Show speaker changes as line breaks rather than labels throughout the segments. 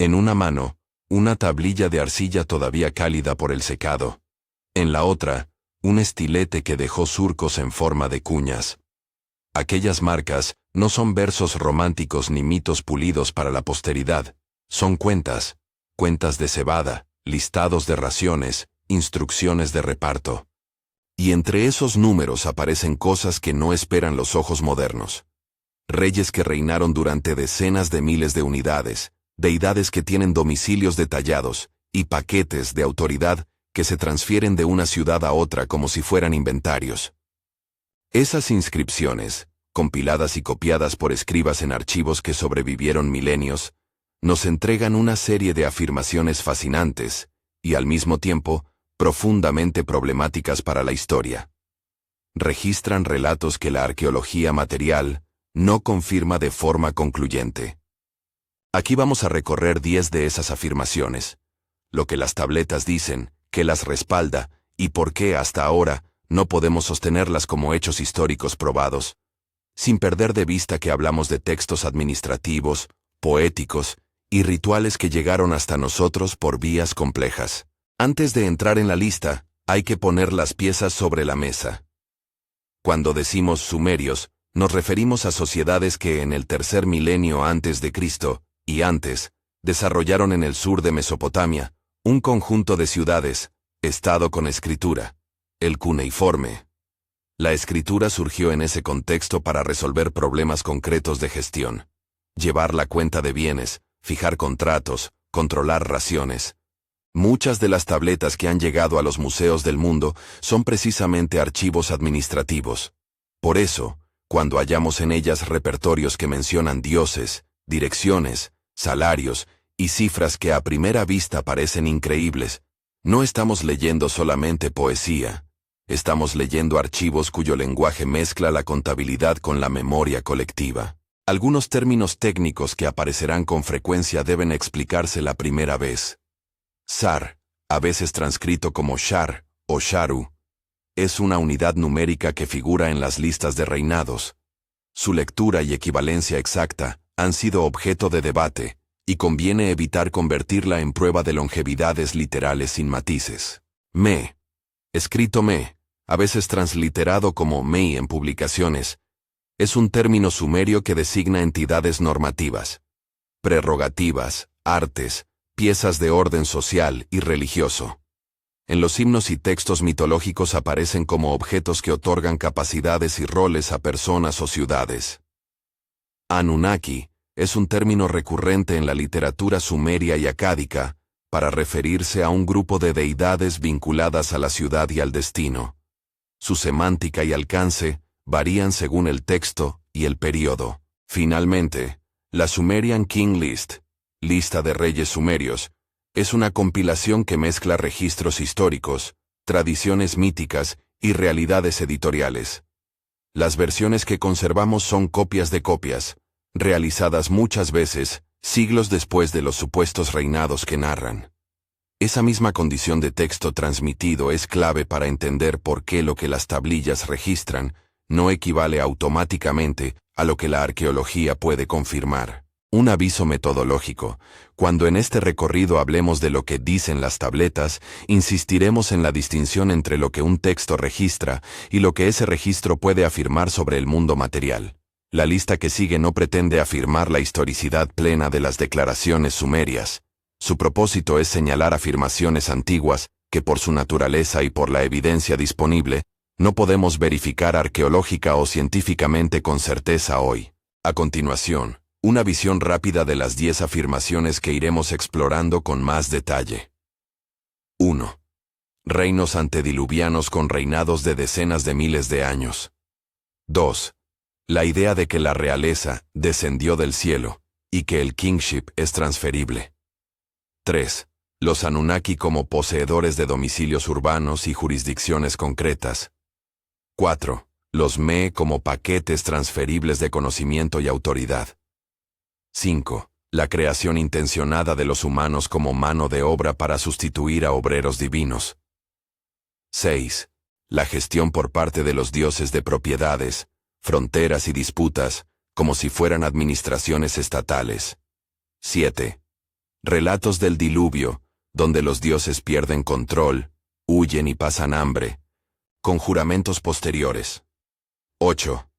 En una mano, una tablilla de arcilla todavía cálida por el secado. En la otra, un estilete que dejó surcos en forma de cuñas. Aquellas marcas no son versos románticos ni mitos pulidos para la posteridad, son cuentas de cebada, listados de raciones, instrucciones de reparto. Y entre esos números aparecen cosas que no esperan los ojos modernos. Reyes que reinaron durante decenas de miles de unidades, deidades que tienen domicilios detallados, y paquetes de autoridad que se transfieren de una ciudad a otra como si fueran inventarios. Esas inscripciones, compiladas y copiadas por escribas en archivos que sobrevivieron milenios, nos entregan una serie de afirmaciones fascinantes, y al mismo tiempo, profundamente problemáticas para la historia. Registran relatos que la arqueología material no confirma de forma concluyente. Aquí vamos a recorrer 10 de esas afirmaciones, lo que las tabletas dicen, qué las respalda, y por qué hasta ahora no podemos sostenerlas como hechos históricos probados, sin perder de vista que hablamos de textos administrativos, poéticos y rituales que llegaron hasta nosotros por vías complejas. Antes de entrar en la lista, hay que poner las piezas sobre la mesa. Cuando decimos sumerios, nos referimos a sociedades que en el tercer milenio antes de Cristo, y antes, desarrollaron en el sur de Mesopotamia, un conjunto de ciudades, estado con escritura, el cuneiforme. La escritura surgió en ese contexto para resolver problemas concretos de gestión. Llevar la cuenta de bienes, fijar contratos, controlar raciones. Muchas de las tabletas que han llegado a los museos del mundo son precisamente archivos administrativos. Por eso, cuando hallamos en ellas repertorios que mencionan dioses, direcciones, salarios y cifras que a primera vista parecen increíbles, no estamos leyendo solamente poesía, estamos leyendo archivos cuyo lenguaje mezcla la contabilidad con la memoria colectiva. Algunos términos técnicos que aparecerán con frecuencia deben explicarse la primera vez. Sar, a veces transcrito como Shar o Sharu, es una unidad numérica que figura en las listas de reinados. Su lectura y equivalencia exacta han sido objeto de debate, y conviene evitar convertirla en prueba de longevidades literales sin matices. Me, escrito me, a veces transliterado como mei en publicaciones, es un término sumerio que designa entidades normativas, prerrogativas, artes, piezas de orden social y religioso. En los himnos y textos mitológicos aparecen como objetos que otorgan capacidades y roles a personas o ciudades. Anunnaki es un término recurrente en la literatura sumeria y acádica para referirse a un grupo de deidades vinculadas a la ciudad y al destino. Su semántica y alcance varían según el texto y el período. Finalmente, la Sumerian King List, lista de reyes sumerios, es una compilación que mezcla registros históricos, tradiciones míticas y realidades editoriales. Las versiones que conservamos son copias de copias, realizadas muchas veces, siglos después de los supuestos reinados que narran. Esa misma condición de texto transmitido es clave para entender por qué lo que las tablillas registran no equivale automáticamente a lo que la arqueología puede confirmar. Un aviso metodológico. Cuando en este recorrido hablemos de lo que dicen las tabletas, insistiremos en la distinción entre lo que un texto registra y lo que ese registro puede afirmar sobre el mundo material. La lista que sigue no pretende afirmar la historicidad plena de las declaraciones sumerias. Su propósito es señalar afirmaciones antiguas que por su naturaleza y por la evidencia disponible, no podemos verificar arqueológica o científicamente con certeza hoy. A continuación, una visión rápida de las 10 afirmaciones que iremos explorando con más detalle. 1. Reinos antediluvianos con reinados de decenas de miles de años. 2. La idea de que la realeza descendió del cielo, y que el kingship es transferible. 3. Los Anunnaki como poseedores de domicilios urbanos y jurisdicciones concretas. 4. Los Me como paquetes transferibles de conocimiento y autoridad. 5. La creación intencionada de los humanos como mano de obra para sustituir a obreros divinos. 6. La gestión por parte de los dioses de propiedades, fronteras y disputas, como si fueran administraciones estatales. 7. Relatos del diluvio, donde los dioses pierden control, huyen y pasan hambre. Conjuramentos posteriores. 8.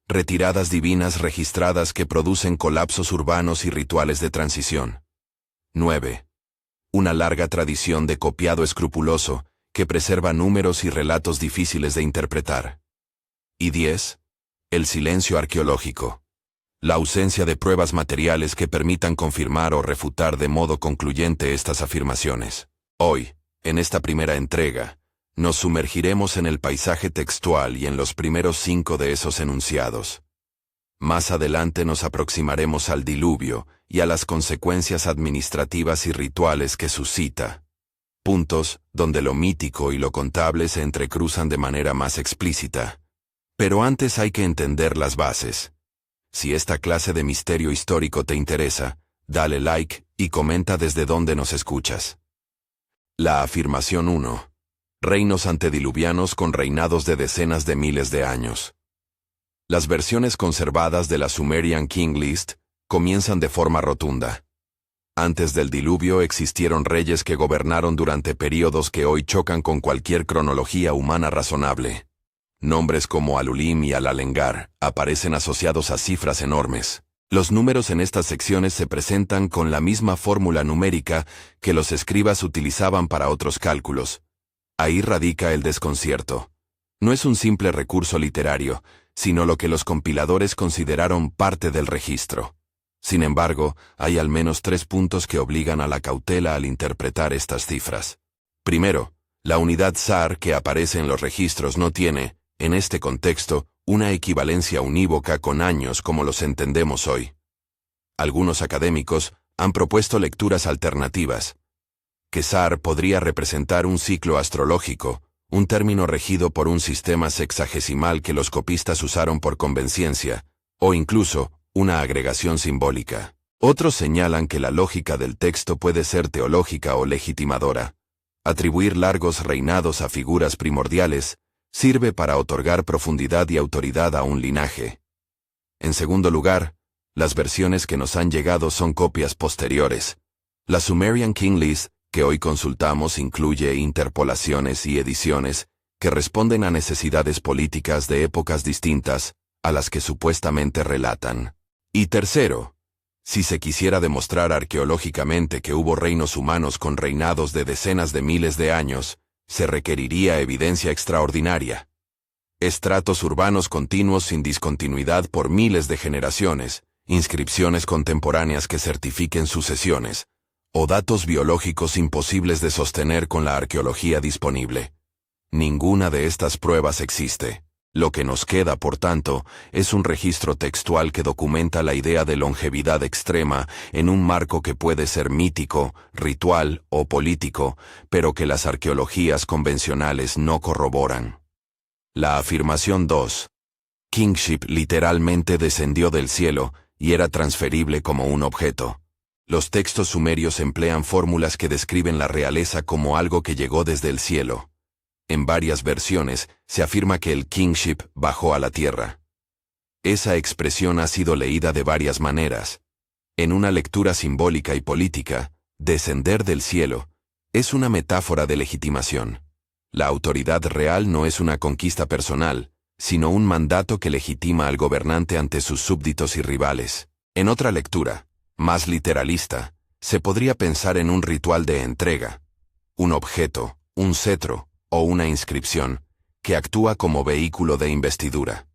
Retiradas divinas registradas que producen colapsos urbanos y rituales de transición. 9. Una larga tradición de copiado escrupuloso que preserva números y relatos difíciles de interpretar. Y 10. El silencio arqueológico. La ausencia de pruebas materiales que permitan confirmar o refutar de modo concluyente estas afirmaciones. Hoy, en esta primera entrega, nos sumergiremos en el paisaje textual y en los primeros 5 de esos enunciados. Más adelante nos aproximaremos al diluvio y a las consecuencias administrativas y rituales que suscita. Puntos donde lo mítico y lo contable se entrecruzan de manera más explícita. Pero antes hay que entender las bases. Si esta clase de misterio histórico te interesa, dale like y comenta desde dónde nos escuchas. La afirmación 1. Reinos antediluvianos con reinados de decenas de miles de años. Las versiones conservadas de la Sumerian King List comienzan de forma rotunda. Antes del diluvio existieron reyes que gobernaron durante períodos que hoy chocan con cualquier cronología humana razonable. Nombres como Alulim y Alalengar aparecen asociados a cifras enormes. Los números en estas secciones se presentan con la misma fórmula numérica que los escribas utilizaban para otros cálculos. Ahí radica el desconcierto. No es un simple recurso literario, sino lo que los compiladores consideraron parte del registro. Sin embargo, hay al menos 3 puntos que obligan a la cautela al interpretar estas cifras. Primero, la unidad SAR que aparece en los registros no tiene, en este contexto, una equivalencia unívoca con años como los entendemos hoy. Algunos académicos han propuesto lecturas alternativas. Que SAR podría representar un ciclo astrológico, un término regido por un sistema sexagesimal que los copistas usaron por conveniencia, o incluso una agregación simbólica. Otros señalan que la lógica del texto puede ser teológica o legitimadora. Atribuir largos reinados a figuras primordiales sirve para otorgar profundidad y autoridad a un linaje. En segundo lugar, las versiones que nos han llegado son copias posteriores. La Sumerian King List que hoy consultamos incluye interpolaciones y ediciones que responden a necesidades políticas de épocas distintas a las que supuestamente relatan. Y tercero, si se quisiera demostrar arqueológicamente que hubo reinos humanos con reinados de decenas de miles de años, se requeriría evidencia extraordinaria. Estratos urbanos continuos sin discontinuidad por miles de generaciones, inscripciones contemporáneas que certifiquen sucesiones, o datos biológicos imposibles de sostener con la arqueología disponible. Ninguna de estas pruebas existe. Lo que nos queda, por tanto, es un registro textual que documenta la idea de longevidad extrema en un marco que puede ser mítico, ritual o político, pero que las arqueologías convencionales no corroboran. La afirmación 2. Kingship literalmente descendió del cielo y era transferible como un objeto. Los textos sumerios emplean fórmulas que describen la realeza como algo que llegó desde el cielo. En varias versiones se afirma que el kingship bajó a la tierra. Esa expresión ha sido leída de varias maneras. En una lectura simbólica y política, descender del cielo es una metáfora de legitimación. La autoridad real no es una conquista personal, sino un mandato que legitima al gobernante ante sus súbditos y rivales. En otra lectura, más literalista, se podría pensar en un ritual de entrega, un objeto, un cetro o una inscripción, que actúa como vehículo de investidura.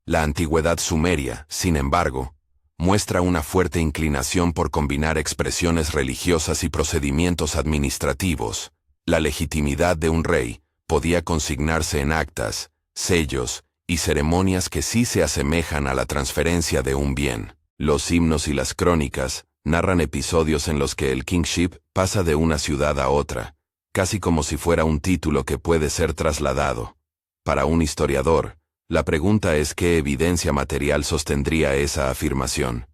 La antigüedad sumeria, sin embargo, muestra una fuerte inclinación por combinar expresiones religiosas y procedimientos administrativos. La legitimidad de un rey podía consignarse en actas, sellos y ceremonias que sí se asemejan a la transferencia de un bien. Los himnos y las crónicas narran episodios en los que el kingship pasa de una ciudad a otra, casi como si fuera un título que puede ser trasladado. Para un historiador, la pregunta es qué evidencia material sostendría esa afirmación.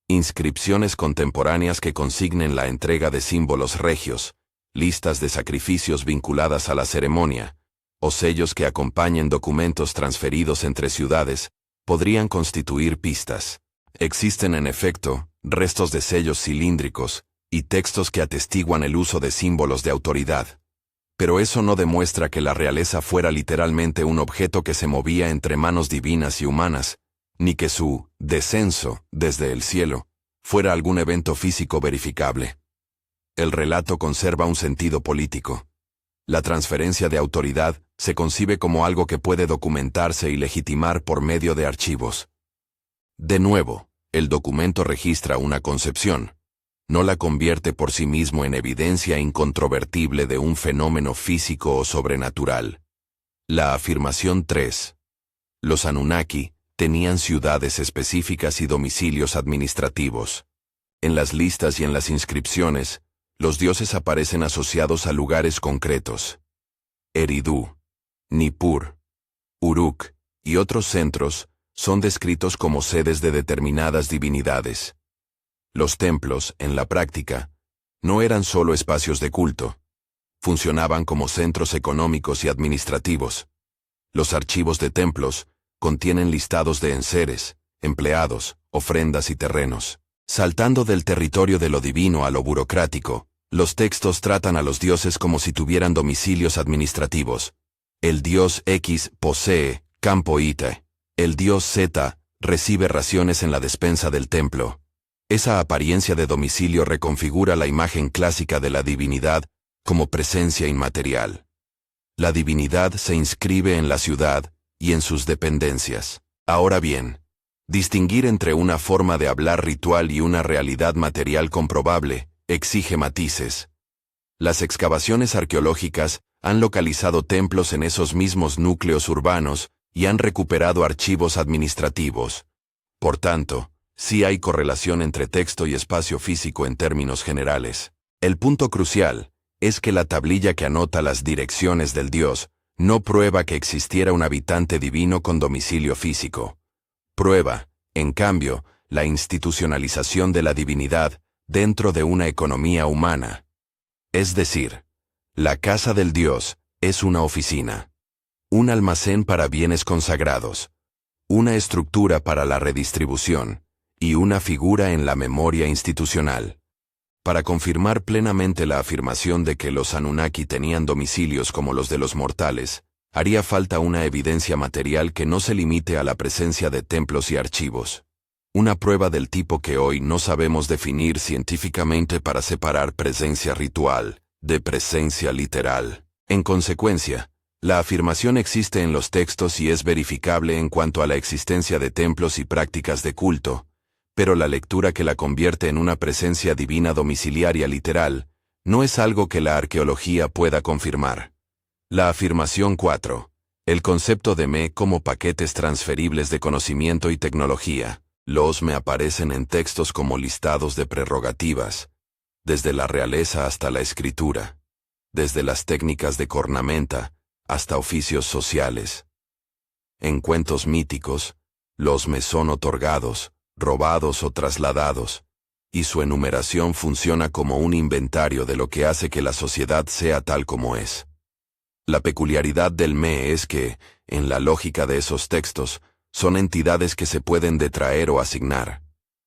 Inscripciones contemporáneas que consignen la entrega de símbolos regios, listas de sacrificios vinculadas a la ceremonia, o sellos que acompañen documentos transferidos entre ciudades, podrían constituir pistas. Existen en efecto restos de sellos cilíndricos, y textos que atestiguan el uso de símbolos de autoridad. Pero eso no demuestra que la realeza fuera literalmente un objeto que se movía entre manos divinas y humanas, ni que su descenso desde el cielo fuera algún evento físico verificable. El relato conserva un sentido político. La transferencia de autoridad se concibe como algo que puede documentarse y legitimar por medio de archivos. De nuevo, el documento registra una concepción. No la convierte por sí mismo en evidencia incontrovertible de un fenómeno físico o sobrenatural. La afirmación 3. Los Anunnaki tenían ciudades específicas y domicilios administrativos. En las listas y en las inscripciones, los dioses aparecen asociados a lugares concretos. Eridu, Nippur, Uruk y otros centros son descritos como sedes de determinadas divinidades. Los templos, en la práctica, no eran solo espacios de culto. Funcionaban como centros económicos y administrativos. Los archivos de templos contienen listados de enseres, empleados, ofrendas y terrenos. Saltando del territorio de lo divino a lo burocrático, los textos tratan a los dioses como si tuvieran domicilios administrativos. El dios X posee campo Ite. El dios Z recibe raciones en la despensa del templo. Esa apariencia de domicilio reconfigura la imagen clásica de la divinidad como presencia inmaterial. La divinidad se inscribe en la ciudad y en sus dependencias. Ahora bien, distinguir entre una forma de hablar ritual y una realidad material comprobable exige matices. Las excavaciones arqueológicas han localizado templos en esos mismos núcleos urbanos y han recuperado archivos administrativos. Por tanto, sí hay correlación entre texto y espacio físico en términos generales. El punto crucial es que la tablilla que anota las direcciones del dios no prueba que existiera un habitante divino con domicilio físico. Prueba, en cambio, la institucionalización de la divinidad dentro de una economía humana. Es decir, la casa del dios es una oficina, un almacén para bienes consagrados, una estructura para la redistribución, y una figura en la memoria institucional. Para confirmar plenamente la afirmación de que los Anunnaki tenían domicilios como los de los mortales, haría falta una evidencia material que no se limite a la presencia de templos y archivos. Una prueba del tipo que hoy no sabemos definir científicamente para separar presencia ritual de presencia literal. En consecuencia, la afirmación existe en los textos y es verificable en cuanto a la existencia de templos y prácticas de culto, pero la lectura que la convierte en una presencia divina domiciliaria literal no es algo que la arqueología pueda confirmar. La afirmación 4. El concepto de me como paquetes transferibles de conocimiento y tecnología. Los me aparecen en textos como listados de prerrogativas, desde la realeza hasta la escritura, desde las técnicas de cornamenta hasta oficios sociales. En cuentos míticos, los me son otorgados, robados o trasladados, y su enumeración funciona como un inventario de lo que hace que la sociedad sea tal como es. La peculiaridad del me es que, en la lógica de esos textos, son entidades que se pueden detraer o asignar.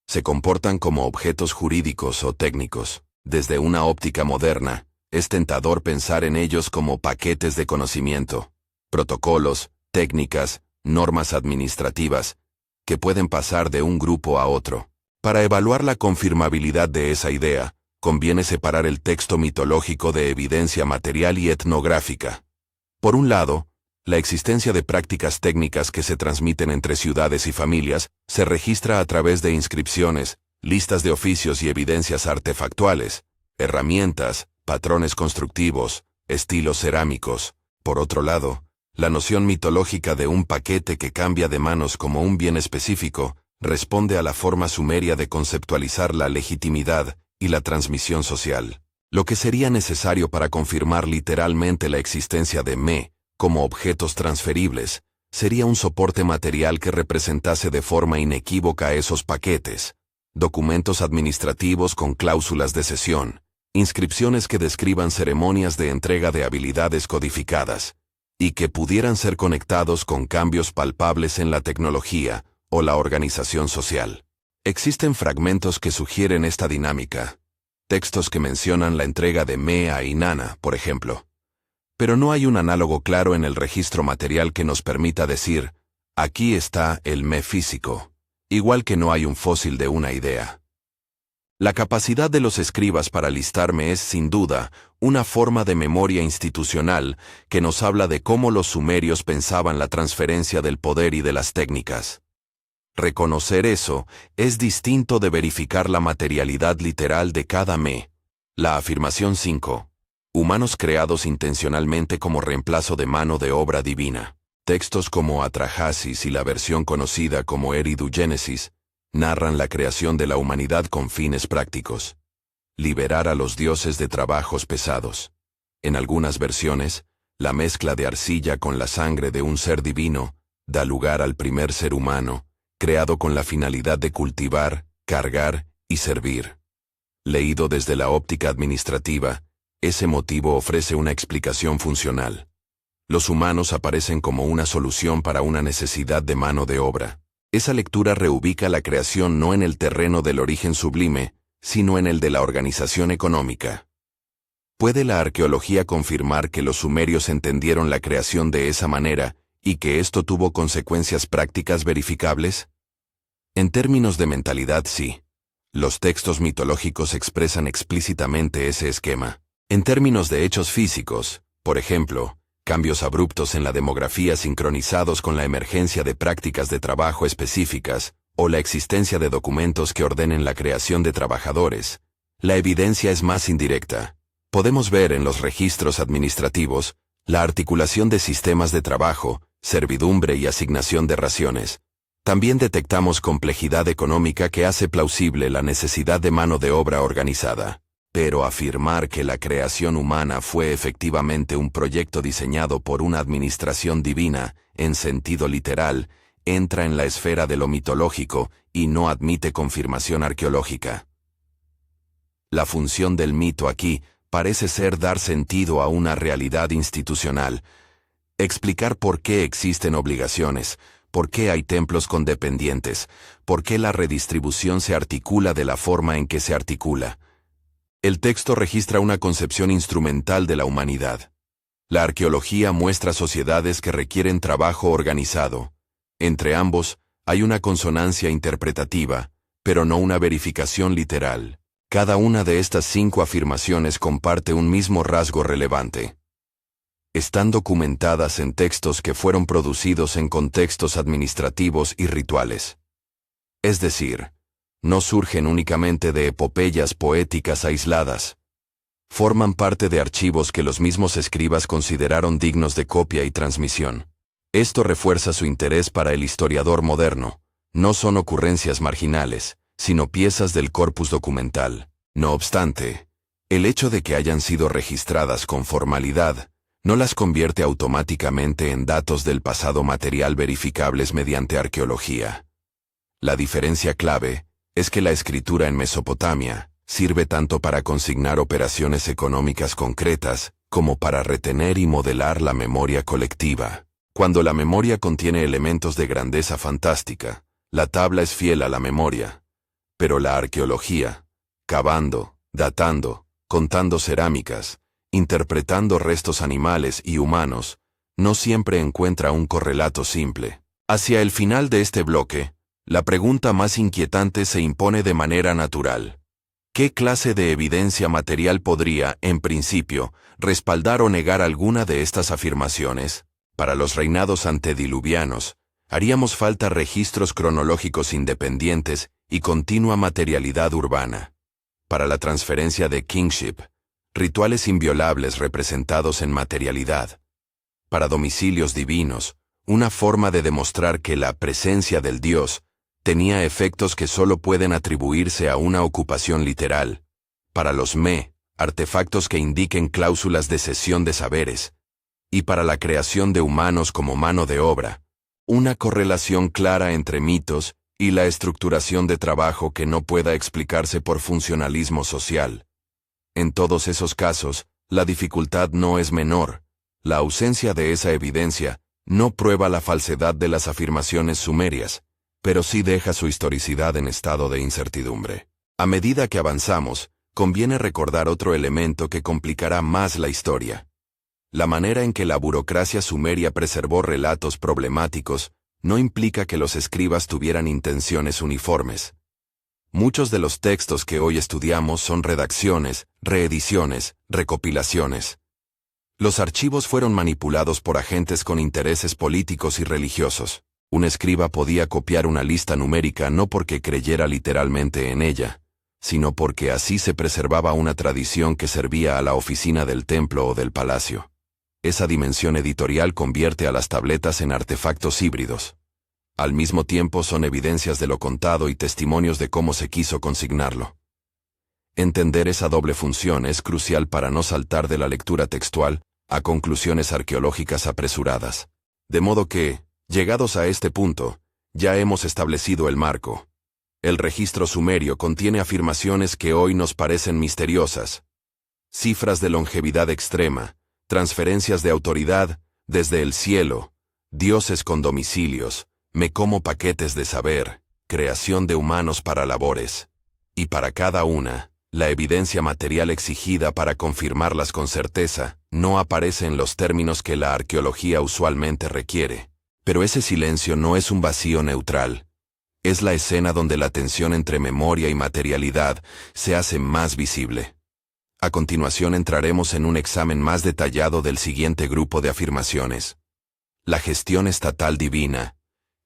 Se comportan como objetos jurídicos o técnicos. Desde una óptica moderna, es tentador pensar en ellos como paquetes de conocimiento, protocolos, técnicas, normas administrativas, que pueden pasar de un grupo a otro. Para evaluar la confirmabilidad de esa idea, conviene separar el texto mitológico de evidencia material y etnográfica. Por un lado, la existencia de prácticas técnicas que se transmiten entre ciudades y familias se registra a través de inscripciones, listas de oficios y evidencias artefactuales, herramientas, patrones constructivos, estilos cerámicos. Por otro lado, la noción mitológica de un paquete que cambia de manos como un bien específico responde a la forma sumeria de conceptualizar la legitimidad y la transmisión social. Lo que sería necesario para confirmar literalmente la existencia de me como objetos transferibles sería un soporte material que representase de forma inequívoca esos paquetes, documentos administrativos con cláusulas de cesión, inscripciones que describan ceremonias de entrega de habilidades codificadas, y que pudieran ser conectados con cambios palpables en la tecnología o la organización social. Existen fragmentos que sugieren esta dinámica. textos que mencionan la entrega de Me a Inanna, por ejemplo. Pero no hay un análogo claro en el registro material que nos permita decir, aquí está el Me físico, igual que no hay un fósil de una idea. La capacidad de los escribas para listar Me es, sin duda, una forma de memoria institucional que nos habla de cómo los sumerios pensaban la transferencia del poder y de las técnicas. Reconocer eso es distinto de verificar la materialidad literal de cada Me. La afirmación 5. Humanos creados intencionalmente como reemplazo de mano de obra divina. Textos como Atrahasis y la versión conocida como Eridugénesis narran la creación de la humanidad con fines prácticos. Liberar a los dioses de trabajos pesados. En algunas versiones, la mezcla de arcilla con la sangre de un ser divino da lugar al primer ser humano, creado con la finalidad de cultivar, cargar y servir. Leído desde la óptica administrativa, ese motivo ofrece una explicación funcional. Los humanos aparecen como una solución para una necesidad de mano de obra. Esa lectura reubica la creación no en el terreno del origen sublime, sino en el de la organización económica. ¿Puede la arqueología confirmar que los sumerios entendieron la creación de esa manera y que esto tuvo consecuencias prácticas verificables? En términos de mentalidad, sí. Los textos mitológicos expresan explícitamente ese esquema. En términos de hechos físicos, por ejemplo, cambios abruptos en la demografía sincronizados con la emergencia de prácticas de trabajo específicas, o la existencia de documentos que ordenen la creación de trabajadores, la evidencia es más indirecta. Podemos ver en los registros administrativos la articulación de sistemas de trabajo, servidumbre y asignación de raciones. También detectamos complejidad económica que hace plausible la necesidad de mano de obra organizada. Pero afirmar que la creación humana fue efectivamente un proyecto diseñado por una administración divina, en sentido literal, entra en la esfera de lo mitológico y no admite confirmación arqueológica. La función del mito aquí parece ser dar sentido a una realidad institucional, explicar por qué existen obligaciones, por qué hay templos con dependientes, por qué la redistribución se articula de la forma en que se articula. El texto registra una concepción instrumental de la humanidad. La arqueología muestra sociedades que requieren trabajo organizado. Entre ambos, hay una consonancia interpretativa, pero no una verificación literal. Cada una de estas 5 afirmaciones comparte un mismo rasgo relevante. Están documentadas en textos que fueron producidos en contextos administrativos y rituales. Es decir, no surgen únicamente de epopeyas poéticas aisladas. Forman parte de archivos que los mismos escribas consideraron dignos de copia y transmisión. Esto refuerza su interés para el historiador moderno. No son ocurrencias marginales, sino piezas del corpus documental. No obstante, el hecho de que hayan sido registradas con formalidad no las convierte automáticamente en datos del pasado material verificables mediante arqueología. La diferencia clave es que la escritura en Mesopotamia sirve tanto para consignar operaciones económicas concretas como para retener y modelar la memoria colectiva. Cuando la memoria contiene elementos de grandeza fantástica, la tabla es fiel a la memoria. Pero la arqueología, cavando, datando, contando cerámicas, interpretando restos animales y humanos, no siempre encuentra un correlato simple. Hacia el final de este bloque, la pregunta más inquietante se impone de manera natural. ¿Qué clase de evidencia material podría, en principio, respaldar o negar alguna de estas afirmaciones? Para los reinados antediluvianos, haríamos falta registros cronológicos independientes y continua materialidad urbana. Para la transferencia de kingship, rituales inviolables representados en materialidad. Para domicilios divinos, una forma de demostrar que la presencia del Dios tenía efectos que solo pueden atribuirse a una ocupación literal. Para los Me, artefactos que indiquen cláusulas de cesión de saberes. Y para la creación de humanos como mano de obra, una correlación clara entre mitos y la estructuración de trabajo que no pueda explicarse por funcionalismo social. En todos esos casos, la dificultad no es menor. La ausencia de esa evidencia no prueba la falsedad de las afirmaciones sumerias, pero sí deja su historicidad en estado de incertidumbre. A medida que avanzamos, conviene recordar otro elemento que complicará más la historia. La manera en que la burocracia sumeria preservó relatos problemáticos no implica que los escribas tuvieran intenciones uniformes. Muchos de los textos que hoy estudiamos son redacciones, reediciones, recopilaciones. Los archivos fueron manipulados por agentes con intereses políticos y religiosos. Un escriba podía copiar una lista numérica no porque creyera literalmente en ella, sino porque así se preservaba una tradición que servía a la oficina del templo o del palacio. Esa dimensión editorial convierte a las tabletas en artefactos híbridos. Al mismo tiempo son evidencias de lo contado y testimonios de cómo se quiso consignarlo. Entender esa doble función es crucial para no saltar de la lectura textual a conclusiones arqueológicas apresuradas. De modo que, llegados a este punto, ya hemos establecido el marco. El registro sumerio contiene afirmaciones que hoy nos parecen misteriosas. Cifras de longevidad extrema, transferencias de autoridad desde el cielo, dioses con domicilios, me como paquetes de saber, creación de humanos para labores. Y para cada una, la evidencia material exigida para confirmarlas con certeza no aparece en los términos que la arqueología usualmente requiere. Pero ese silencio no es un vacío neutral. Es la escena donde la tensión entre memoria y materialidad se hace más visible. A continuación entraremos en un examen más detallado del siguiente grupo de afirmaciones. La gestión estatal divina,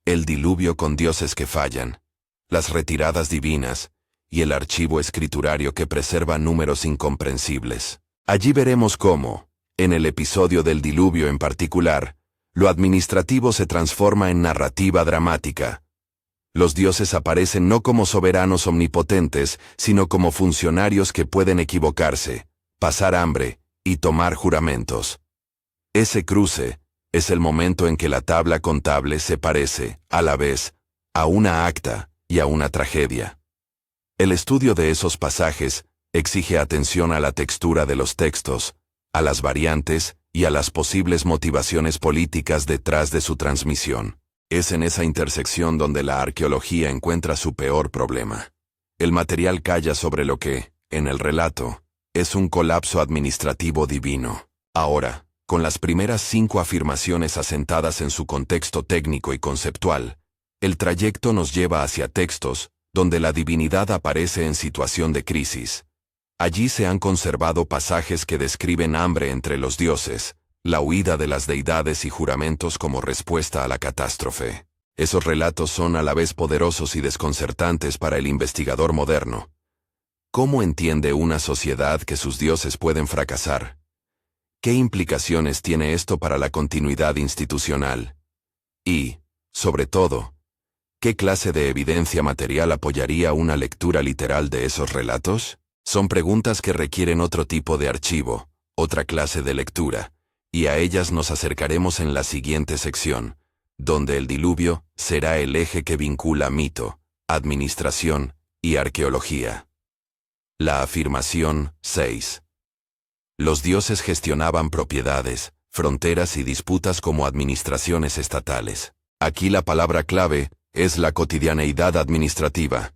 el diluvio con dioses que fallan, las retiradas divinas y el archivo escriturario que preserva números incomprensibles. Allí veremos cómo, en el episodio del diluvio en particular, lo administrativo se transforma en narrativa dramática. Los dioses aparecen no como soberanos omnipotentes, sino como funcionarios que pueden equivocarse, pasar hambre y tomar juramentos. Ese cruce es el momento en que la tabla contable se parece, a la vez, a una acta y a una tragedia. El estudio de esos pasajes exige atención a la textura de los textos, a las variantes y a las posibles motivaciones políticas detrás de su transmisión. Es en esa intersección donde la arqueología encuentra su peor problema. El material calla sobre lo que, en el relato, es un colapso administrativo divino. Ahora, con las primeras 5 afirmaciones asentadas en su contexto técnico y conceptual, el trayecto nos lleva hacia textos donde la divinidad aparece en situación de crisis. Allí se han conservado pasajes que describen hambre entre los dioses, la huida de las deidades y juramentos como respuesta a la catástrofe. Esos relatos son a la vez poderosos y desconcertantes para el investigador moderno. ¿Cómo entiende una sociedad que sus dioses pueden fracasar? ¿Qué implicaciones tiene esto para la continuidad institucional? Y, sobre todo, ¿qué clase de evidencia material apoyaría una lectura literal de esos relatos? Son preguntas que requieren otro tipo de archivo, otra clase de lectura, y a ellas nos acercaremos en la siguiente sección, donde el diluvio será el eje que vincula mito, administración y arqueología. La afirmación 6. Los dioses gestionaban propiedades, fronteras y disputas como administraciones estatales. Aquí la palabra clave es la cotidianeidad administrativa.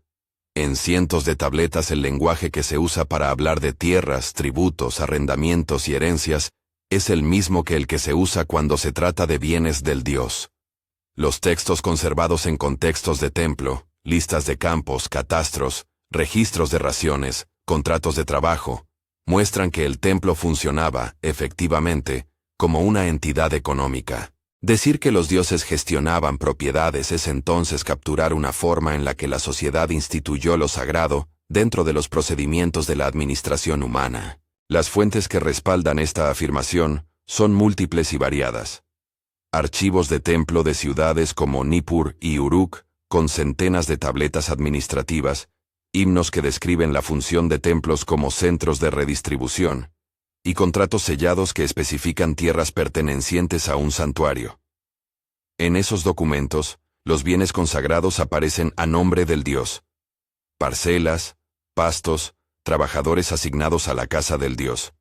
En cientos de tabletas el lenguaje que se usa para hablar de tierras, tributos, arrendamientos y herencias es el mismo que el que se usa cuando se trata de bienes del dios. Los textos conservados en contextos de templo, listas de campos, catastros, registros de raciones, contratos de trabajo, muestran que el templo funcionaba, efectivamente, como una entidad económica. Decir que los dioses gestionaban propiedades es entonces capturar una forma en la que la sociedad instituyó lo sagrado dentro de los procedimientos de la administración humana. Las fuentes que respaldan esta afirmación son múltiples y variadas. Archivos de templo de ciudades como Nippur y Uruk, con centenas de tabletas administrativas, himnos que describen la función de templos como centros de redistribución, y contratos sellados que especifican tierras pertenecientes a un santuario. En esos documentos, los bienes consagrados aparecen a nombre del dios. Parcelas, pastos, trabajadores asignados a la casa del dios.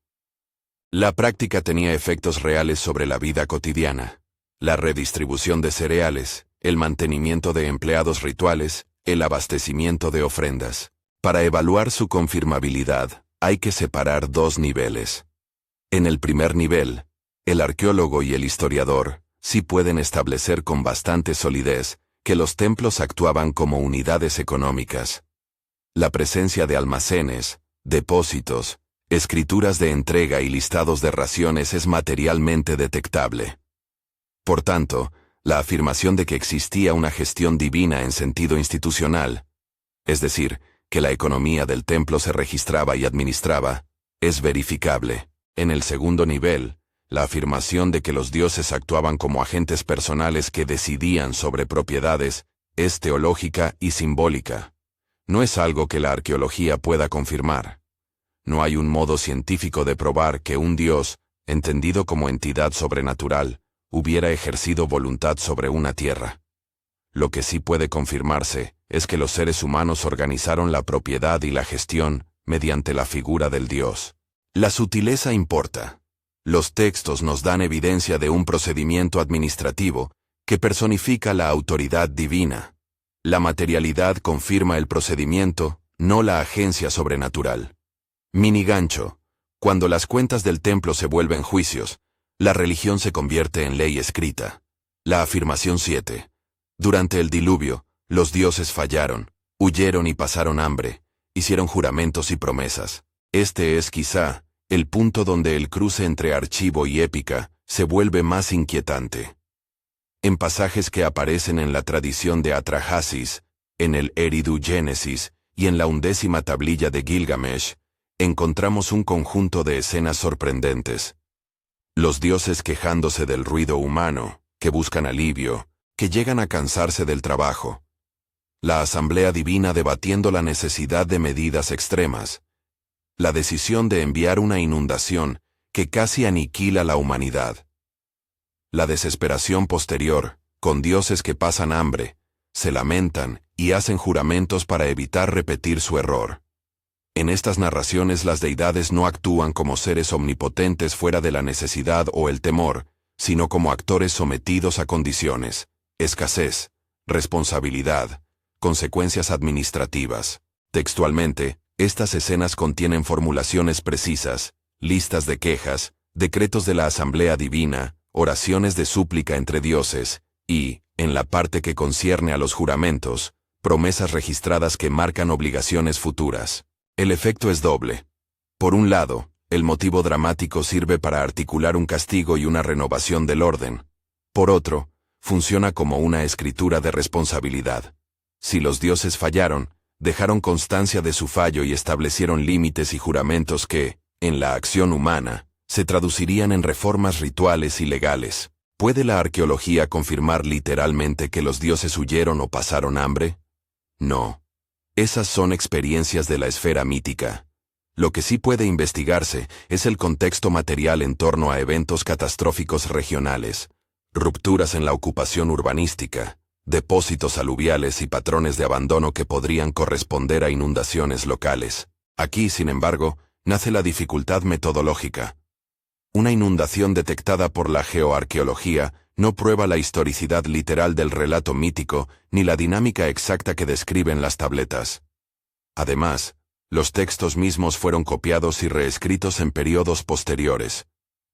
La práctica tenía efectos reales sobre la vida cotidiana. La redistribución de cereales, el mantenimiento de empleados rituales, el abastecimiento de ofrendas. Para evaluar su confirmabilidad, hay que separar dos niveles. En el primer nivel, el arqueólogo y el historiador sí pueden establecer con bastante solidez que los templos actuaban como unidades económicas. La presencia de almacenes, depósitos, escrituras de entrega y listados de raciones es materialmente detectable. Por tanto, la afirmación de que existía una gestión divina en sentido institucional, es decir, que la economía del templo se registraba y administraba, es verificable. En el segundo nivel, la afirmación de que los dioses actuaban como agentes personales que decidían sobre propiedades es teológica y simbólica. No es algo que la arqueología pueda confirmar. No hay un modo científico de probar que un dios, entendido como entidad sobrenatural, hubiera ejercido voluntad sobre una tierra. Lo que sí puede confirmarse es que los seres humanos organizaron la propiedad y la gestión mediante la figura del dios. La sutileza importa. Los textos nos dan evidencia de un procedimiento administrativo que personifica la autoridad divina. La materialidad confirma el procedimiento, no la agencia sobrenatural. Mini gancho. Cuando las cuentas del templo se vuelven juicios, la religión se convierte en ley escrita. La afirmación 7. Durante el diluvio, los dioses fallaron, huyeron y pasaron hambre, hicieron juramentos y promesas. Este es quizá el punto donde el cruce entre archivo y épica se vuelve más inquietante. En pasajes que aparecen en la tradición de Atrahasis, en el Eridu Génesis y en la 11ª tablilla de Gilgamesh, encontramos un conjunto de escenas sorprendentes. Los dioses quejándose del ruido humano, que buscan alivio, que llegan a cansarse del trabajo. La asamblea divina debatiendo la necesidad de medidas extremas. La decisión de enviar una inundación que casi aniquila la humanidad. La desesperación posterior, con dioses que pasan hambre, se lamentan y hacen juramentos para evitar repetir su error. En estas narraciones las deidades no actúan como seres omnipotentes fuera de la necesidad o el temor, sino como actores sometidos a condiciones, escasez, responsabilidad, consecuencias administrativas. Textualmente, estas escenas contienen formulaciones precisas, listas de quejas, decretos de la asamblea divina, oraciones de súplica entre dioses, y, en la parte que concierne a los juramentos, promesas registradas que marcan obligaciones futuras. El efecto es doble. Por un lado, el motivo dramático sirve para articular un castigo y una renovación del orden. Por otro, funciona como una escritura de responsabilidad. Si los dioses fallaron, dejaron constancia de su fallo y establecieron límites y juramentos que, en la acción humana, se traducirían en reformas rituales y legales. ¿Puede la arqueología confirmar literalmente que los dioses huyeron o pasaron hambre? No. Esas son experiencias de la esfera mítica. Lo que sí puede investigarse es el contexto material en torno a eventos catastróficos regionales, rupturas en la ocupación urbanística, depósitos aluviales y patrones de abandono que podrían corresponder a inundaciones locales. Aquí, sin embargo, nace la dificultad metodológica. Una inundación detectada por la geoarqueología no prueba la historicidad literal del relato mítico ni la dinámica exacta que describen las tabletas. Además, los textos mismos fueron copiados y reescritos en periodos posteriores.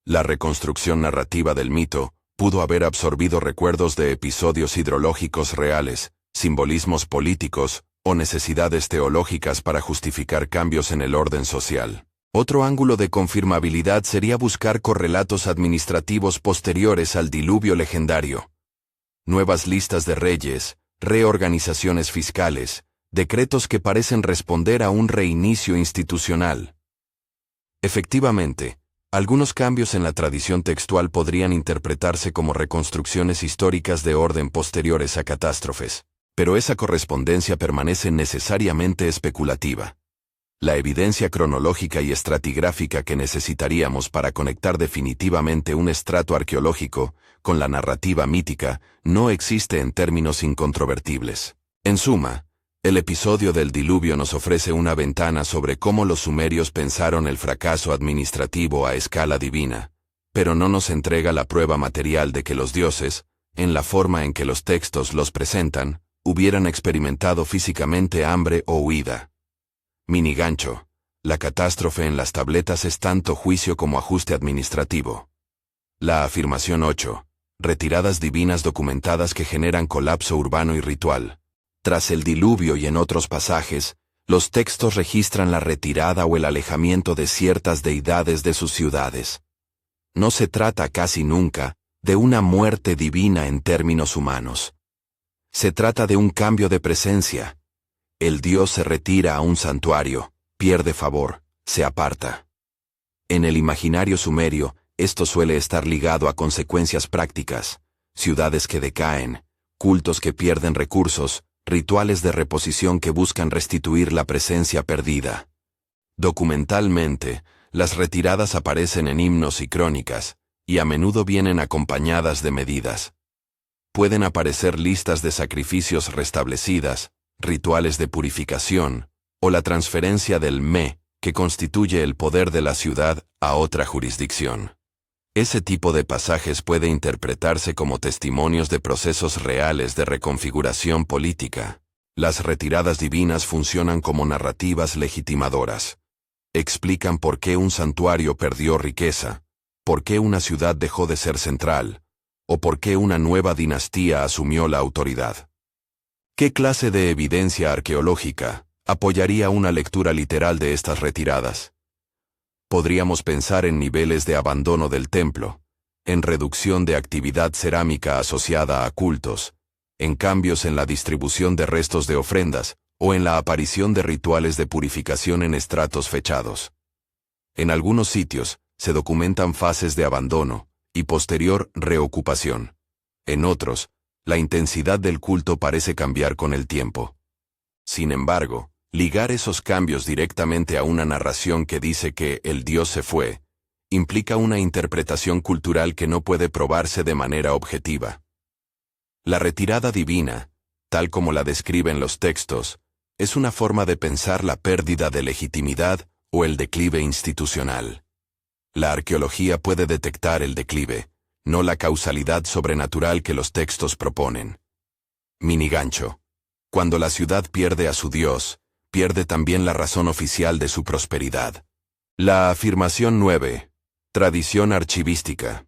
La reconstrucción narrativa del mito pudo haber absorbido recuerdos de episodios hidrológicos reales, simbolismos políticos o necesidades teológicas para justificar cambios en el orden social. Otro ángulo de confirmabilidad sería buscar correlatos administrativos posteriores al diluvio legendario. Nuevas listas de reyes, reorganizaciones fiscales, decretos que parecen responder a un reinicio institucional. Efectivamente, algunos cambios en la tradición textual podrían interpretarse como reconstrucciones históricas de orden posteriores a catástrofes, pero esa correspondencia permanece necesariamente especulativa. La evidencia cronológica y estratigráfica que necesitaríamos para conectar definitivamente un estrato arqueológico con la narrativa mítica no existe en términos incontrovertibles. En suma, el episodio del diluvio nos ofrece una ventana sobre cómo los sumerios pensaron el fracaso administrativo a escala divina, pero no nos entrega la prueba material de que los dioses, en la forma en que los textos los presentan, hubieran experimentado físicamente hambre o huida. Mini gancho. La catástrofe en las tabletas es tanto juicio como ajuste administrativo. La afirmación 8. Retiradas divinas documentadas que generan colapso urbano y ritual. Tras el diluvio y en otros pasajes, los textos registran la retirada o el alejamiento de ciertas deidades de sus ciudades. No se trata casi nunca de una muerte divina en términos humanos. Se trata de un cambio de presencia. El Dios se retira a un santuario, pierde favor, se aparta. En el imaginario sumerio, esto suele estar ligado a consecuencias prácticas, ciudades que decaen, cultos que pierden recursos, rituales de reposición que buscan restituir la presencia perdida. Documentalmente, las retiradas aparecen en himnos y crónicas, y a menudo vienen acompañadas de medidas. Pueden aparecer listas de sacrificios restablecidas, rituales de purificación, o la transferencia del me, que constituye el poder de la ciudad, a otra jurisdicción. Ese tipo de pasajes puede interpretarse como testimonios de procesos reales de reconfiguración política. Las retiradas divinas funcionan como narrativas legitimadoras. Explican por qué un santuario perdió riqueza, por qué una ciudad dejó de ser central, o por qué una nueva dinastía asumió la autoridad. ¿Qué clase de evidencia arqueológica apoyaría una lectura literal de estas retiradas? Podríamos pensar en niveles de abandono del templo, en reducción de actividad cerámica asociada a cultos, en cambios en la distribución de restos de ofrendas, o en la aparición de rituales de purificación en estratos fechados. En algunos sitios, se documentan fases de abandono y posterior reocupación. En otros, la intensidad del culto parece cambiar con el tiempo. Sin embargo, ligar esos cambios directamente a una narración que dice que el Dios se fue, implica una interpretación cultural que no puede probarse de manera objetiva. La retirada divina, tal como la describen los textos, es una forma de pensar la pérdida de legitimidad o el declive institucional. La arqueología puede detectar el declive, no la causalidad sobrenatural que los textos proponen. Minigancho. Cuando la ciudad pierde a su Dios, pierde también la razón oficial de su prosperidad. La afirmación 9. Tradición archivística.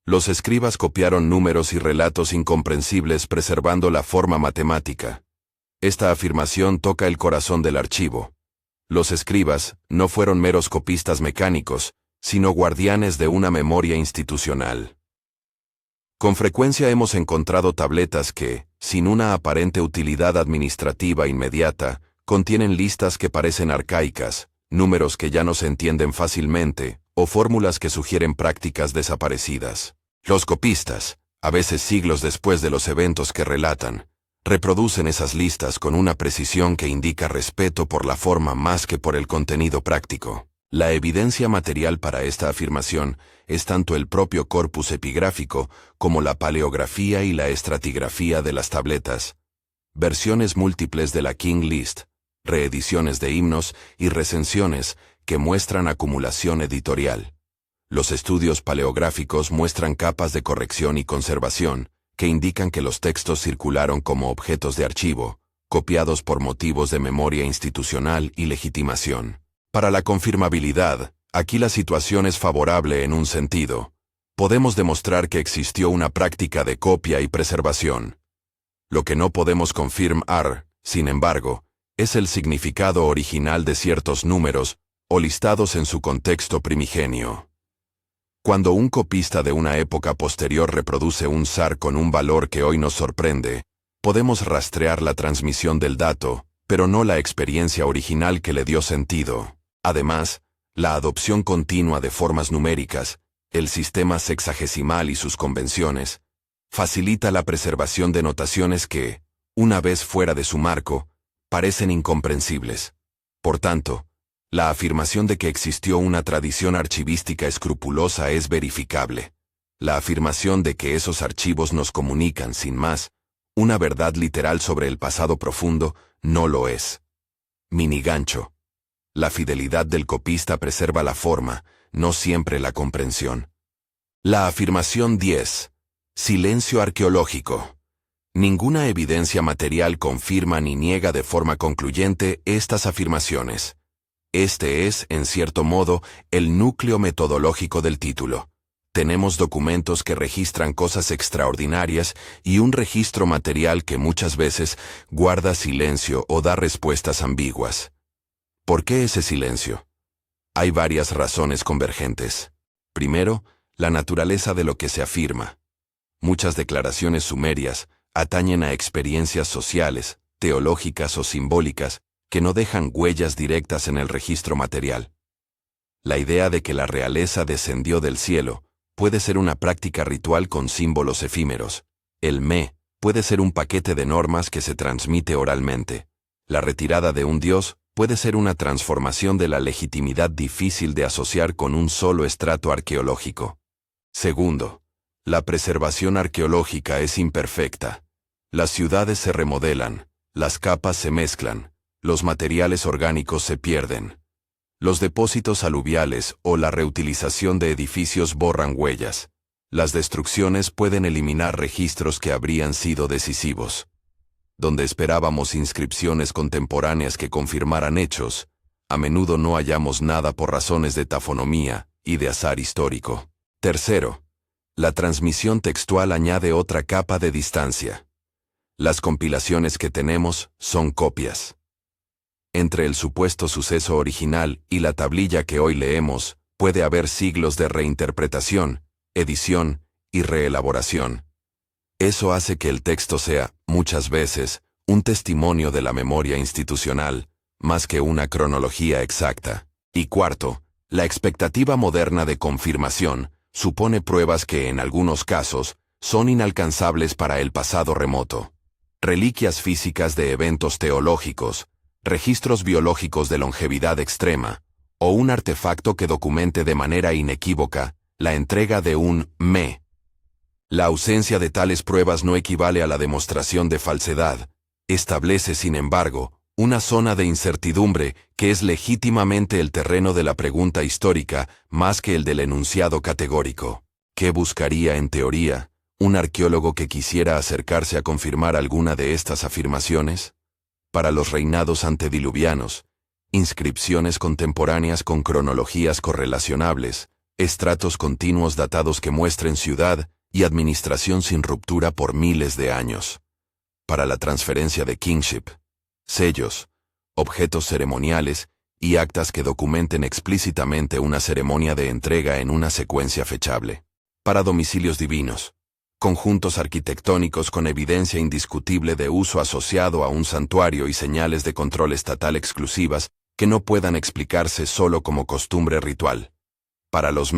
Los escribas copiaron números y relatos incomprensibles preservando la forma matemática. Esta afirmación toca el corazón del archivo. Los escribas no fueron meros copistas mecánicos, sino guardianes de una memoria institucional. Con frecuencia hemos encontrado tabletas que, sin una aparente utilidad administrativa inmediata, contienen listas que parecen arcaicas, números que ya no se entienden fácilmente, o fórmulas que sugieren prácticas desaparecidas. Los copistas, a veces siglos después de los eventos que relatan, reproducen esas listas con una precisión que indica respeto por la forma más que por el contenido práctico. La evidencia material para esta afirmación es tanto el propio corpus epigráfico como la paleografía y la estratigrafía de las tabletas, versiones múltiples de la King List, reediciones de himnos y recensiones que muestran acumulación editorial. Los estudios paleográficos muestran capas de corrección y conservación que indican que los textos circularon como objetos de archivo, copiados por motivos de memoria institucional y legitimación. Para la confirmabilidad, aquí la situación es favorable en un sentido. Podemos demostrar que existió una práctica de copia y preservación. Lo que no podemos confirmar, sin embargo, es el significado original de ciertos números o listados en su contexto primigenio. Cuando un copista de una época posterior reproduce un zar con un valor que hoy nos sorprende, podemos rastrear la transmisión del dato, pero no la experiencia original que le dio sentido. Además, la adopción continua de formas numéricas, el sistema sexagesimal y sus convenciones, facilita la preservación de notaciones que, una vez fuera de su marco, parecen incomprensibles. Por tanto, la afirmación de que existió una tradición archivística escrupulosa es verificable. La afirmación de que esos archivos nos comunican, sin más, una verdad literal sobre el pasado profundo, no lo es. Minigancho. La fidelidad del copista preserva la forma, no siempre la comprensión. La afirmación 10. Silencio arqueológico. Ninguna evidencia material confirma ni niega de forma concluyente estas afirmaciones. Este es, en cierto modo, el núcleo metodológico del título. Tenemos documentos que registran cosas extraordinarias y un registro material que muchas veces guarda silencio o da respuestas ambiguas. ¿Por qué ese silencio? Hay varias razones convergentes. Primero, la naturaleza de lo que se afirma. Muchas declaraciones sumerias atañen a experiencias sociales, teológicas o simbólicas que no dejan huellas directas en el registro material. La idea de que la realeza descendió del cielo puede ser una práctica ritual con símbolos efímeros. El me puede ser un paquete de normas que se transmite oralmente. La retirada de un dios puede ser una transformación de la legitimidad difícil de asociar con un solo estrato arqueológico. Segundo, la preservación arqueológica es imperfecta. Las ciudades se remodelan, las capas se mezclan, los materiales orgánicos se pierden. Los depósitos aluviales o la reutilización de edificios borran huellas. Las destrucciones pueden eliminar registros que habrían sido decisivos. Donde esperábamos inscripciones contemporáneas que confirmaran hechos, a menudo no hallamos nada por razones de tafonomía y de azar histórico. Tercero, la transmisión textual añade otra capa de distancia. Las compilaciones que tenemos son copias. Entre el supuesto suceso original y la tablilla que hoy leemos, puede haber siglos de reinterpretación, edición y reelaboración. Eso hace que el texto sea, muchas veces, un testimonio de la memoria institucional, más que una cronología exacta. Y cuarto, la expectativa moderna de confirmación supone pruebas que, en algunos casos, son inalcanzables para el pasado remoto. Reliquias físicas de eventos teológicos, registros biológicos de longevidad extrema, o un artefacto que documente de manera inequívoca la entrega de un me. La ausencia de tales pruebas no equivale a la demostración de falsedad. Establece, sin embargo, una zona de incertidumbre que es legítimamente el terreno de la pregunta histórica más que el del enunciado categórico. ¿Qué buscaría, en teoría, un arqueólogo que quisiera acercarse a confirmar alguna de estas afirmaciones? Para los reinados antediluvianos, inscripciones contemporáneas con cronologías correlacionables, estratos continuos datados que muestren ciudad y administración sin ruptura por miles de años. Para la transferencia de kingship, sellos, objetos ceremoniales y actas que documenten explícitamente una ceremonia de entrega en una secuencia fechable. Para domicilios divinos, conjuntos arquitectónicos con evidencia indiscutible de uso asociado a un santuario y señales de control estatal exclusivas que no puedan explicarse solo como costumbre ritual. Para los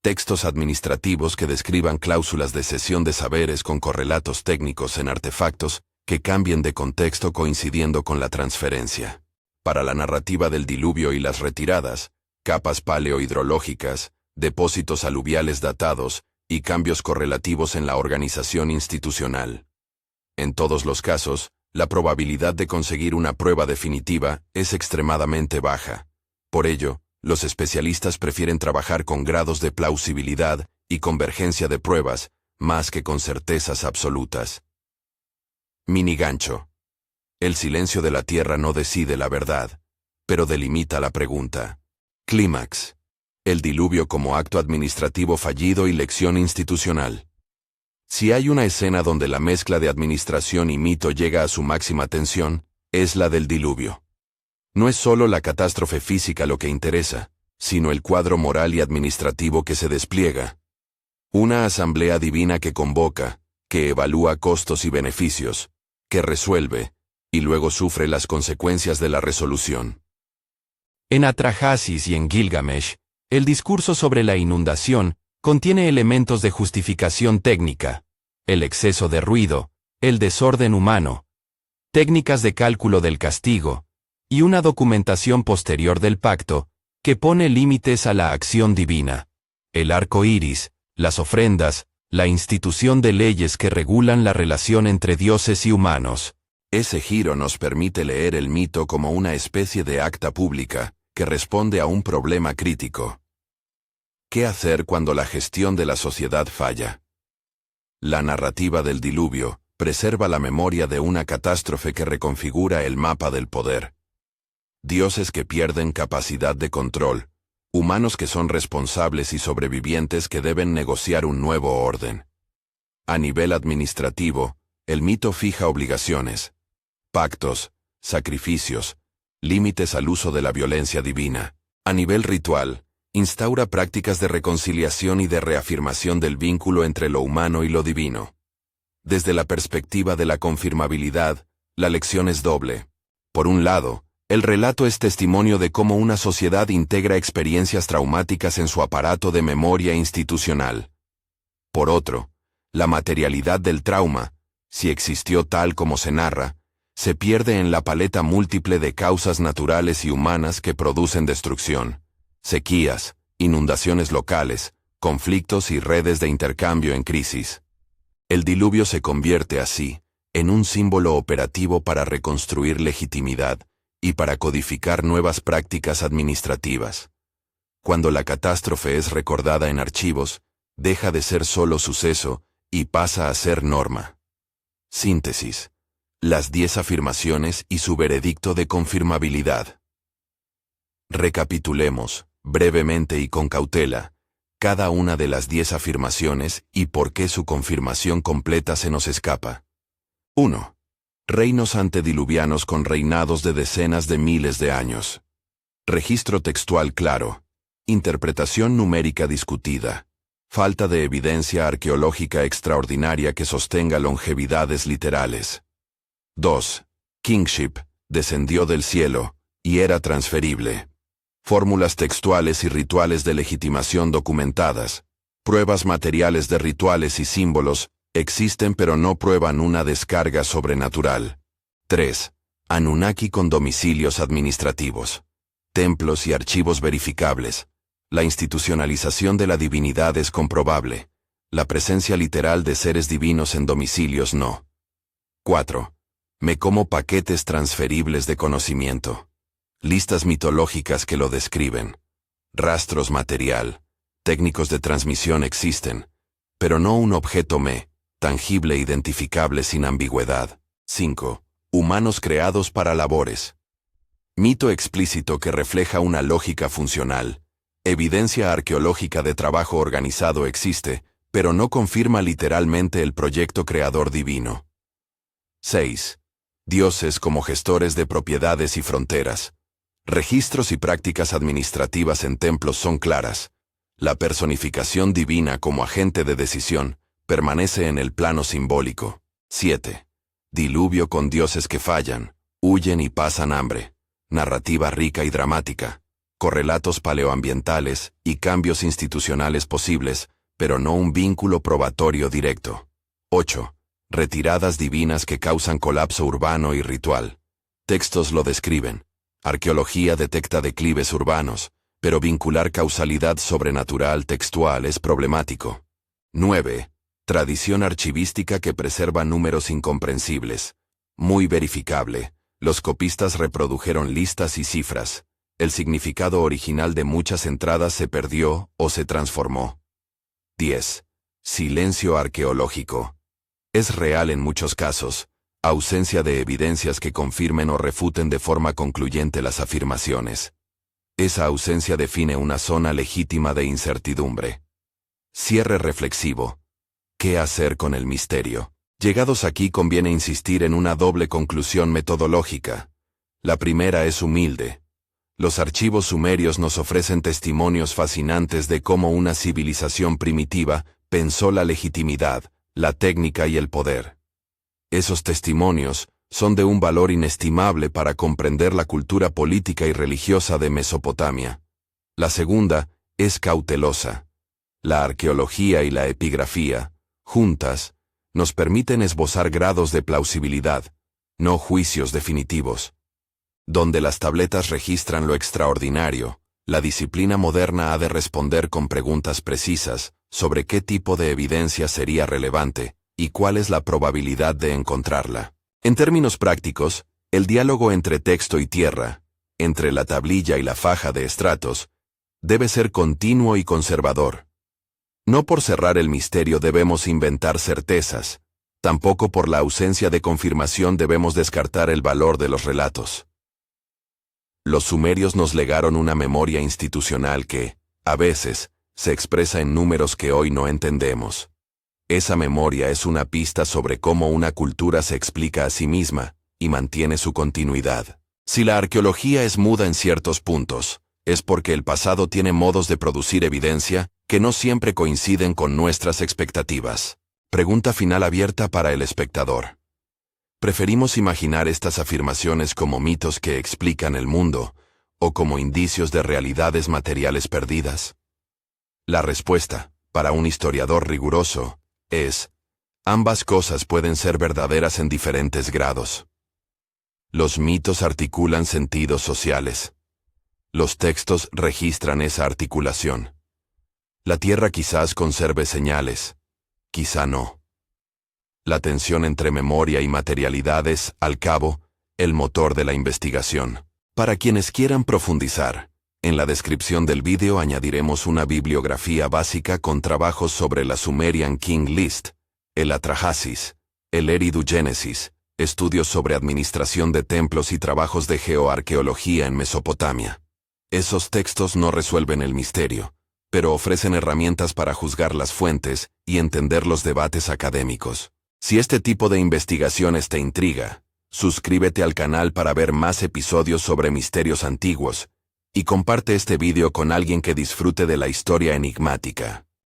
textos administrativos que describan cláusulas de cesión de saberes con correlatos técnicos en artefactos que cambien de contexto coincidiendo con la transferencia. Para la narrativa del diluvio y las retiradas, capas paleohidrológicas, depósitos aluviales datados y cambios correlativos en la organización institucional. En todos los casos, la probabilidad de conseguir una prueba definitiva es extremadamente baja. Por ello, los especialistas prefieren trabajar con grados de plausibilidad y convergencia de pruebas, más que con certezas absolutas. Minigancho. El silencio de la Tierra no decide la verdad, pero delimita la pregunta. Clímax. El diluvio como acto administrativo fallido y lección institucional. Si hay una escena donde la mezcla de administración y mito llega a su máxima tensión, es la del diluvio. No es solo la catástrofe física lo que interesa, sino el cuadro moral y administrativo que se despliega. Una asamblea divina que convoca, que evalúa costos y beneficios, que resuelve, y luego sufre las consecuencias de la resolución.
En Atrahasis y en Gilgamesh, el discurso sobre la inundación contiene elementos de justificación técnica, el exceso de ruido, el desorden humano, técnicas de cálculo del castigo, y una documentación posterior del pacto, que pone límites a la acción divina. El arco iris, las ofrendas, la institución de leyes que regulan la relación entre dioses y humanos.
Ese giro nos permite leer el mito como una especie de acta pública, que responde a un problema crítico. ¿Qué hacer cuando la gestión de la sociedad falla? La narrativa del diluvio preserva la memoria de una catástrofe que reconfigura el mapa del poder. dioses que pierden capacidad de control, humanos que son responsables y sobrevivientes que deben negociar un nuevo orden. A nivel administrativo, el mito fija obligaciones, pactos, sacrificios, límites al uso de la violencia divina. A nivel ritual, instaura prácticas de reconciliación y de reafirmación del vínculo entre lo humano y lo divino. Desde la perspectiva de la confirmabilidad, la lección es doble. Por un lado, el relato es testimonio de cómo una sociedad integra experiencias traumáticas en su aparato de memoria institucional. Por otro, la materialidad del trauma, si existió tal como se narra, se pierde en la paleta múltiple de causas naturales y humanas que producen destrucción. Sequías, inundaciones locales, conflictos y redes de intercambio en crisis. El diluvio se convierte así en un símbolo operativo para reconstruir legitimidad y para codificar nuevas prácticas administrativas. Cuando la catástrofe es recordada en archivos, deja de ser solo suceso y pasa a ser norma. Síntesis. Las 10 afirmaciones y su veredicto de confirmabilidad. Recapitulemos, brevemente y con cautela, cada una de las 10 afirmaciones y por qué su confirmación completa se nos escapa. 1. Reinos antediluvianos con reinados de decenas de miles de años. Registro textual claro. Interpretación numérica discutida. Falta de evidencia arqueológica extraordinaria que sostenga longevidades literales. 2. Kingship, descendió del cielo, y era transferible. Fórmulas textuales y rituales de legitimación documentadas. Pruebas materiales de rituales y símbolos, existen pero no prueban una descarga sobrenatural. 3. Anunnaki con domicilios administrativos. Templos y archivos verificables. La institucionalización de la divinidad es comprobable. La presencia literal de seres divinos en domicilios no. 4. Me como paquetes transferibles de conocimiento. Listas mitológicas que lo describen. Rastros material. Técnicos de transmisión existen, pero no un objeto tangible e identificable sin ambigüedad. 5. Humanos creados para labores. Mito explícito que refleja una lógica funcional. Evidencia arqueológica de trabajo organizado existe, pero no confirma literalmente el proyecto creador divino. 6. Dioses como gestores de propiedades y fronteras. Registros y prácticas administrativas en templos son claras. La personificación divina como agente de decisión permanece en el plano simbólico. 7. Diluvio con dioses que fallan, huyen y pasan hambre. Narrativa rica y dramática. Correlatos paleoambientales y cambios institucionales posibles, pero no un vínculo probatorio directo. 8. Retiradas divinas que causan colapso urbano y ritual. Textos lo describen. Arqueología detecta declives urbanos, pero vincular causalidad sobrenatural textual es problemático. 9. Tradición archivística que preserva números incomprensibles. Muy verificable. Los copistas reprodujeron listas y cifras. El significado original de muchas entradas se perdió o se transformó. 10. Silencio arqueológico. Es real en muchos casos. Ausencia de evidencias que confirmen o refuten de forma concluyente las afirmaciones. Esa ausencia define una zona legítima de incertidumbre. Cierre reflexivo. ¿Qué hacer con el misterio? Llegados aquí conviene insistir en una doble conclusión metodológica. La primera es humilde. Los archivos sumerios nos ofrecen testimonios fascinantes de cómo una civilización primitiva pensó la legitimidad, la técnica y el poder. Esos testimonios son de un valor inestimable para comprender la cultura política y religiosa de Mesopotamia. La segunda es cautelosa. La arqueología y la epigrafía, juntas, nos permiten esbozar grados de plausibilidad, no juicios definitivos. Donde las tabletas registran lo extraordinario, la disciplina moderna ha de responder con preguntas precisas sobre qué tipo de evidencia sería relevante y cuál es la probabilidad de encontrarla. En términos prácticos, el diálogo entre texto y tierra, entre la tablilla y la faja de estratos, debe ser continuo y conservador. No por cerrar el misterio debemos inventar certezas, tampoco por la ausencia de confirmación debemos descartar el valor de los relatos. Los sumerios nos legaron una memoria institucional que, a veces, se expresa en números que hoy no entendemos. Esa memoria es una pista sobre cómo una cultura se explica a sí misma y mantiene su continuidad. Si la arqueología es muda en ciertos puntos, es porque el pasado tiene modos de producir evidencia que no siempre coinciden con nuestras expectativas. Pregunta final abierta para el espectador. ¿Preferimos imaginar estas afirmaciones como mitos que explican el mundo o como indicios de realidades materiales perdidas? La respuesta, para un historiador riguroso, es: ambas cosas pueden ser verdaderas en diferentes grados. Los mitos articulan sentidos sociales. Los textos registran esa articulación. La Tierra quizás conserve señales, quizá no. La tensión entre memoria y materialidad es, al cabo, el motor de la investigación. Para quienes quieran profundizar, en la descripción del vídeo añadiremos una bibliografía básica con trabajos sobre la Sumerian King List, el Atrahasis, el Eridu Genesis, estudios sobre administración de templos y trabajos de geoarqueología en Mesopotamia. Esos textos no resuelven el misterio, pero ofrecen herramientas para juzgar las fuentes y entender los debates académicos. Si este tipo de investigaciones te intriga, suscríbete al canal para ver más episodios sobre misterios antiguos y comparte este vídeo con alguien que disfrute de la historia enigmática.